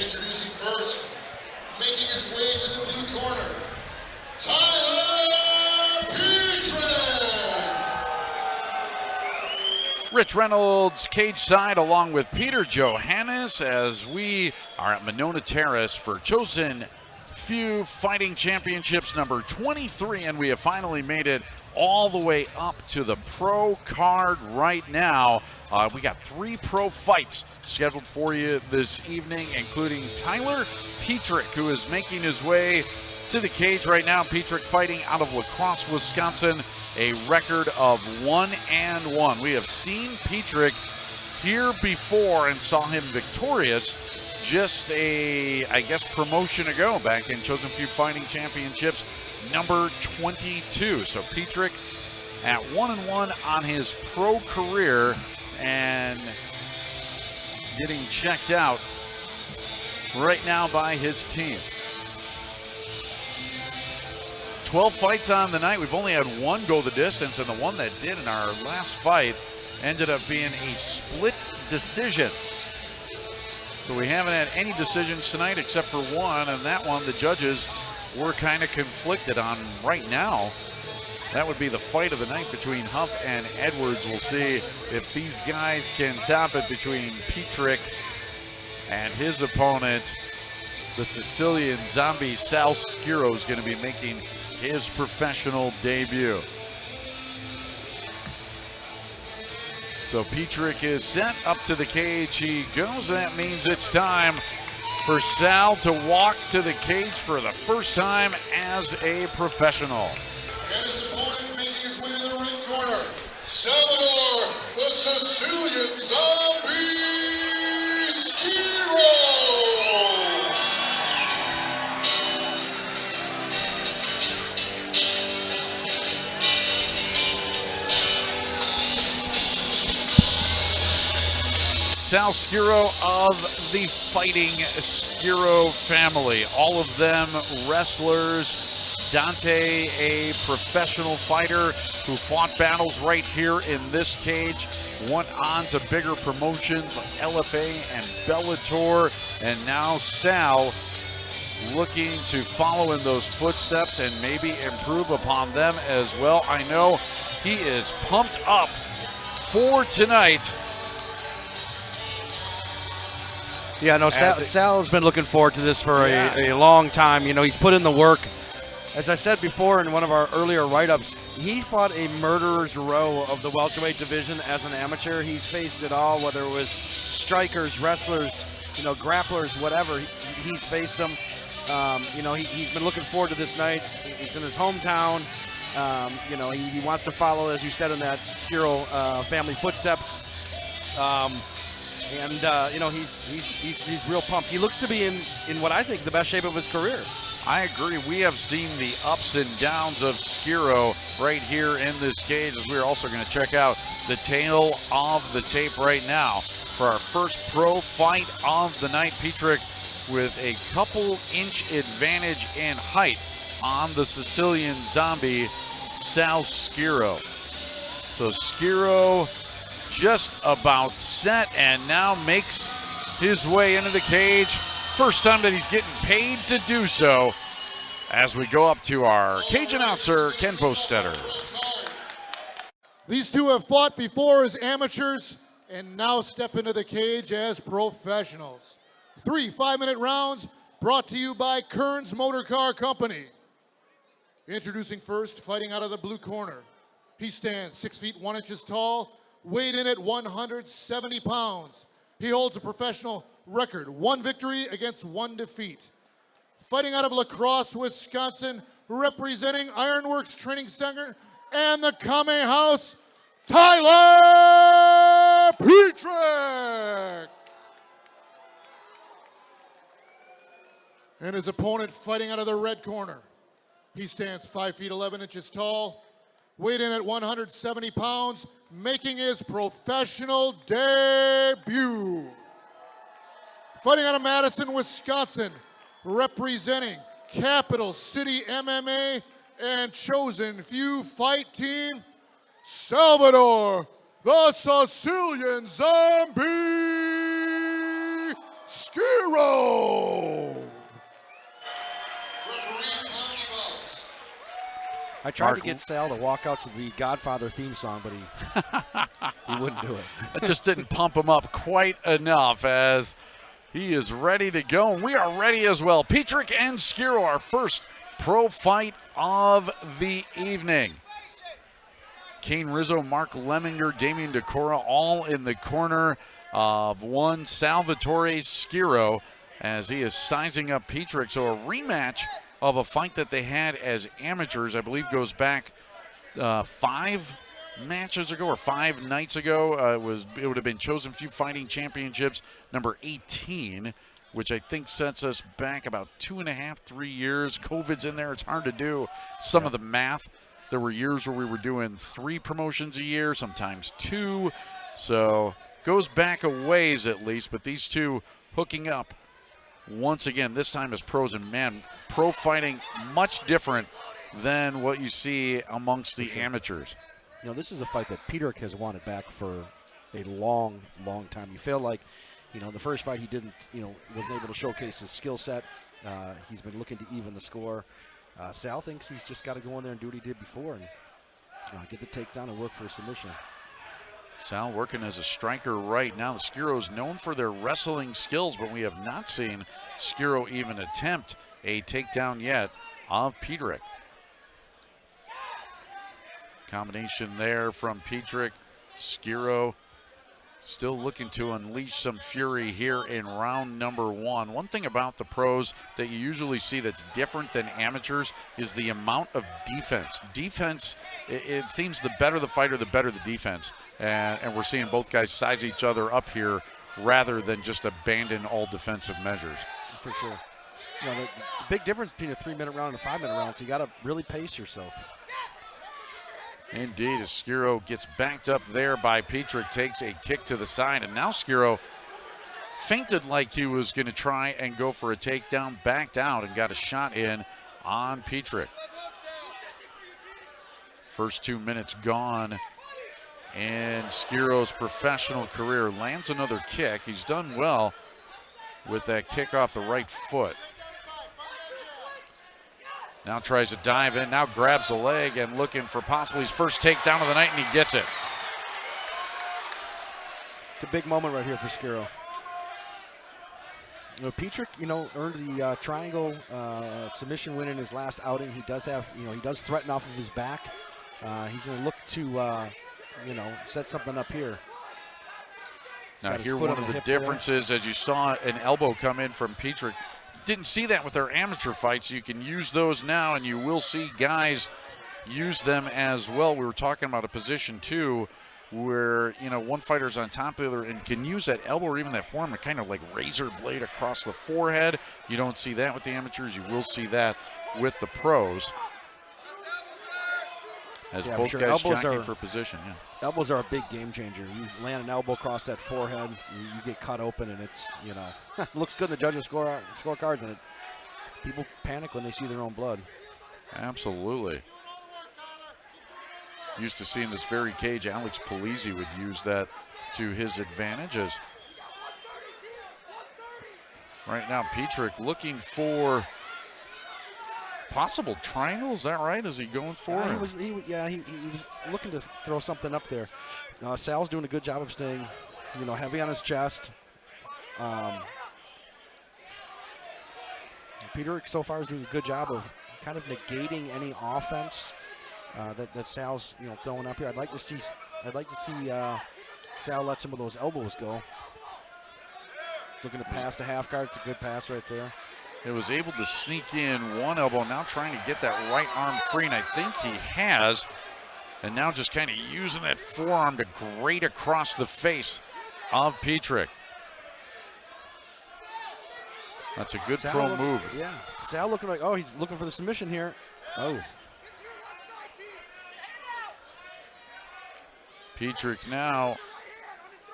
Introducing first, making his way to the blue corner, Tyler Peterick. Rich Reynolds cage side along with Peter Johannes as we are at Monona Terrace for Chosen Few Fighting Championships number 23, and we have finally made it all the way up to the pro card right now. We got 3 pro fights scheduled for you this evening, including Tyler Peterick, who is making his way to the cage right now. Peterick fighting out of La Crosse, Wisconsin, a record of 1-1. We have seen Peterick here before and saw him victorious just I guess, promotion ago back in Chosen Few Fighting Championships number 22. So Peterick at 1-1 on his pro career and getting checked out right now by his team. 12 fights on the night. We've only had 1 go the distance, and the one that did in our last fight ended up being a split decision. So we haven't had any decisions tonight except for one, and that one the judges were kind of conflicted on right now. That would be the fight of the night between Huff and Edwards. We'll see if these guys can top it between Peterick and his opponent, the Sicilian zombie Sal Schiro, is going to be making his professional debut. So Peterick is set up to the cage. He goes. That means it's time for Sal to walk to the cage for the first time as a professional. And his opponent making his way to the ring corner, Salvador, the Sicilian Zombie Schiro. Sal Schiro of the Fighting Schiro family. All of them wrestlers. Dante, a professional fighter who fought battles right here in this cage, went on to bigger promotions like LFA and Bellator, and now Sal looking to follow in those footsteps and maybe improve upon them as well. I know he is pumped up for tonight. Yeah, no, Sal's been looking forward to this for a long time. You know, he's put in the work. As I said before in one of our earlier write-ups, he fought a murderer's row of the welterweight division as an amateur. He's faced it all, whether it was strikers, wrestlers, you know, grapplers, whatever. He's faced them. You know, he's been looking forward to this night. It's in his hometown. You know, he wants to follow, as you said, in that Schiro family footsteps. You know, he's real pumped. He looks to be in what I think the best shape of his career. I agree. We have seen the ups and downs of Schiro right here in this cage, as we're also going to check out the tail of the tape right now for our first pro fight of the night. Peterick with a couple inch advantage in height on the Sicilian zombie Sal Schiro. So Schiro just about set and now makes his way into the cage. First time that he's getting paid to do so, as we go up to our cage announcer, Ken Postetter. These two have fought before as amateurs and now step into the cage as professionals. 3 5-minute rounds brought to you by Kearns Motor Car Company. Introducing first, fighting out of the blue corner. He stands 6 feet 1 inches tall, weighed in at 170 pounds. He holds a professional record, 1 victory against 1 defeat. Fighting out of La Crosse, Wisconsin, representing Ironworks Training Center and the Kame House, Tyler Peterick. And his opponent fighting out of the red corner. He stands 5 feet 11 inches tall, weighed in at 170 pounds, making his professional debut. Fighting out of Madison, Wisconsin, representing Capital City MMA and Chosen Few Fight Team, Salvador, the Sicilian Zombie Schiro. I tried to get Sal to walk out to the Godfather theme song, but he wouldn't do it. That just didn't pump him up quite enough, as he is ready to go. And we are ready as well. Peterick and Schiro, our first pro fight of the evening. Kane Rizzo, Mark Lemminger, Damian DeCora, all in the corner of one Salvatore Schiro, as he is sizing up Peterick. So a rematch of a fight that they had as amateurs, I believe goes back 5 matches ago or 5 nights ago. It would have been Chosen Few Fighting Championships number 18, which I think sets us back about 2.5, 3 years. COVID's in there. It's hard to do some of the math. There were years where we were doing 3 promotions a year, sometimes 2. So goes back a ways at least, but these two hooking up once again, this time as pros. And man, pro fighting much different than what you see amongst the amateurs. You know, this is a fight that Peterick has wanted back for a long, long time. You feel like, you know, the first fight he didn't, wasn't able to showcase his skill set. He's been looking to even the score. Sal thinks he's just got to go in there and do what he did before and get the takedown and work for a submission. Sal working as a striker right now. The Schiro's known for their wrestling skills, but we have not seen Schiro even attempt a takedown yet of Peterick. Combination there from Peterick. Schiro still looking to unleash some fury here in round number 1. One thing about the pros that you usually see that's different than amateurs is the amount of defense. Defense, it seems the better the fighter, the better the defense. And we're seeing both guys size each other up here rather than just abandon all defensive measures. For sure. You know, the big difference between a 3-minute round and a 5-minute round, so you got to really pace yourself. Indeed, as Schiro gets backed up there by Peterick, takes a kick to the side, and now Schiro feinted like he was going to try and go for a takedown, backed out, and got a shot in on Peterick. First 2 minutes gone in Schiro's professional career. Lands another kick. He's done well with that kick off the right foot. Now tries to dive in, now grabs the leg and looking for possibly his first takedown of the night, and he gets it. It's a big moment right here for Schiro. Peterick, earned the triangle submission win in his last outing. He does have, he does threaten off of his back. He's going to look to, set something up here. Now here, one of the differences, as you saw an elbow come in from Peterick. Didn't see that with our amateur fights. You can use those now, and you will see guys use them as well. We were talking about a position too where, one fighter's on top of the other and can use that elbow or even that forearm to kind of like razor blade across the forehead. You don't see that with the amateurs. You will see that with the pros. As both guys jockeying for position. Yeah. Elbows are a big game changer. You land an elbow across that forehead, you get cut open, and it's, looks good in the judges' scorecards, and people panic when they see their own blood. Absolutely. Used to see in this very cage, Alex Polizzi would use that to his advantages. Right now, Peterick looking for possible triangle. Is that right? Is he going for it? He was looking to throw something up there. Sal's doing a good job of staying, heavy on his chest. Peterick so far is doing a good job of kind of negating any offense that Sal's throwing up here. I'd like to see Sal let some of those elbows go. Looking to pass the half guard. It's a good pass right there. It was able to sneak in one elbow, now trying to get that right arm free, and I think he has. And now just kind of using that forearm to grate across the face of Peterick. That's a good pro move. Yeah, Sal looking like, he's looking for the submission here. Peterick now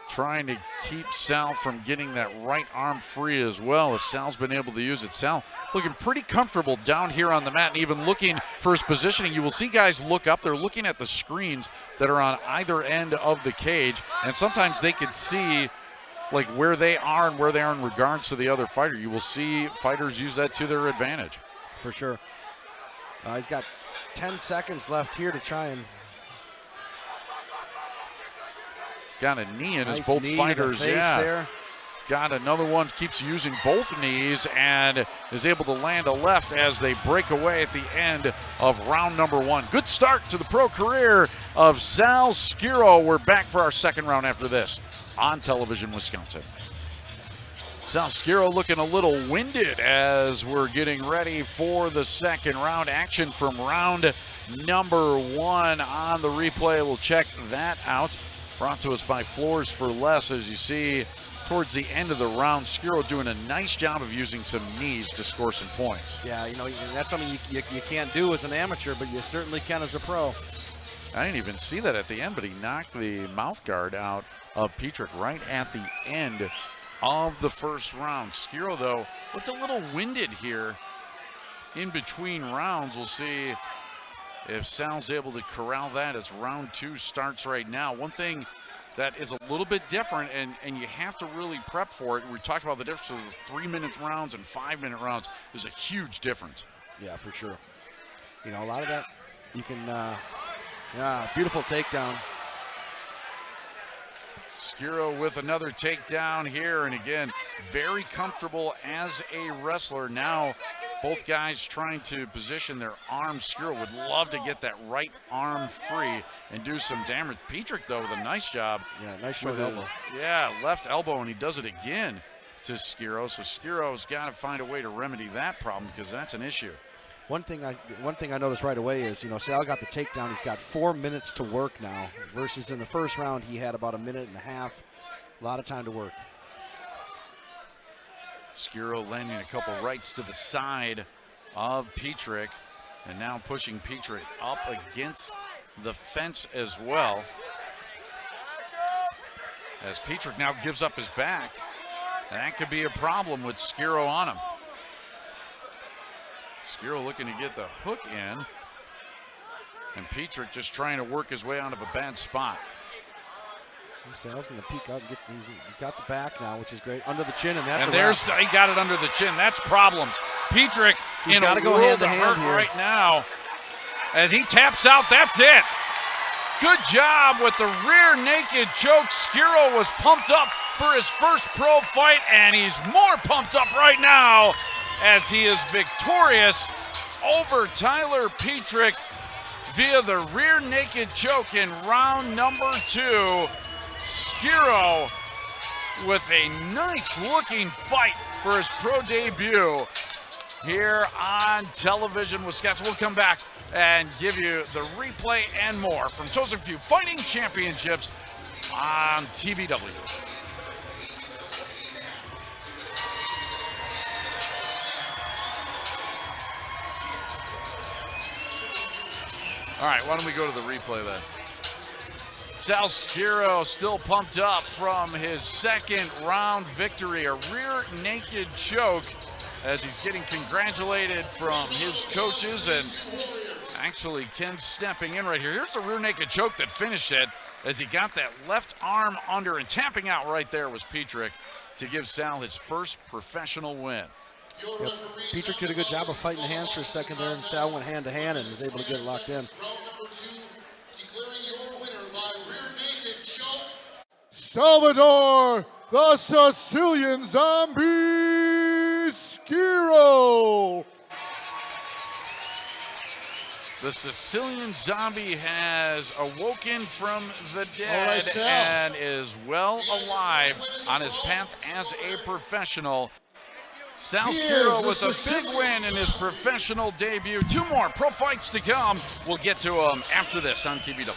trying to keep Sal from getting that right arm free as well, as Sal's been able to use it. Sal looking pretty comfortable down here on the mat and even looking for his positioning. You will see guys look up. They're looking at the screens that are on either end of the cage, and sometimes they can see like where they are and where they are in regards to the other fighter. You will see fighters use that to their advantage. For sure. He's got 10 seconds left here to try and. Got a knee in nice as both knee fighters. to the face there. Got another one, keeps using both knees and is able to land a left as they break away at the end of round number 1. Good start to the pro career of Sal Schiro. We're back for our second round after this on Television Wisconsin. Sal Schiro looking a little winded as we're getting ready for the second round. Action from round number 1 on the replay. We'll check that out. Brought to us by Floors for Less. As you see towards the end of the round, Schiro doing a nice job of using some knees to score some points. Yeah, you know, that's something you can't do as an amateur, but you certainly can as a pro. I didn't even see that at the end, but he knocked the mouth guard out of Peterick right at the end of the first round. Schiro, though, looked a little winded here in between rounds. We'll see if Sal's able to corral that as round 2 starts right now. One thing that is a little bit different, and you have to really prep for it. We talked about the difference of 3-minute rounds and 5-minute rounds. There's a huge difference. Yeah, for sure. You know, a lot of that you can, yeah, beautiful takedown. Schiro with another takedown here, and again, very comfortable as a wrestler. Now, both guys trying to position their arms. Schiro would love to get that right arm free and do some damage. Peterick, though, with a nice job. Yeah, nice short elbow. Yeah, left elbow, and he does it again to Schiro. So Schiro's got to find a way to remedy that problem because that's an issue. One thing I noticed right away is, you know, Sal got the takedown. He's got 4 minutes to work now versus in the first round he had about 1.5 minutes. A lot of time to work. Schiro landing a couple rights to the side of Peterick, and now pushing Peterick up against the fence as well. As Peterick now gives up his back, that could be a problem with Schiro on him. Schiro looking to get the hook in, and Peterick just trying to work his way out of a bad spot. Sal's going to peek out and get he's got the back now, which is great. Under the chin, and he got it under the chin. That's problems. Peterick in a go world hand to of hand hurt here right now. As he taps out, that's it. Good job with the rear naked choke. Schiro was pumped up for his first pro fight, and he's more pumped up right now as he is victorious over Tyler Peterick via the rear naked choke in round number 2. Schiro with a nice looking fight for his pro debut here on Television Wisconsin. We'll come back and give you the replay and more from Chosen Few Fighting Championships on TVW. All right, why don't we go to the replay then? Sal Schiro still pumped up from his second round victory, a rear naked choke, as he's getting congratulated from his coaches, and actually Ken stepping in right here. Here's a rear naked choke that finished it as he got that left arm under, and tapping out right there was Peterick to give Sal his first professional win. Yep. Peterick did a good job of fighting the hands for a second there, and Sal went hand to hand and was able to get it locked in. Salvador, the Sicilian Zombie Schiro. The Sicilian Zombie has awoken from the dead, right, and is well alive on his path as a professional. Sal Schiro with a big win in his professional debut. 2 more pro fights to come. We'll get to them after this on TVW.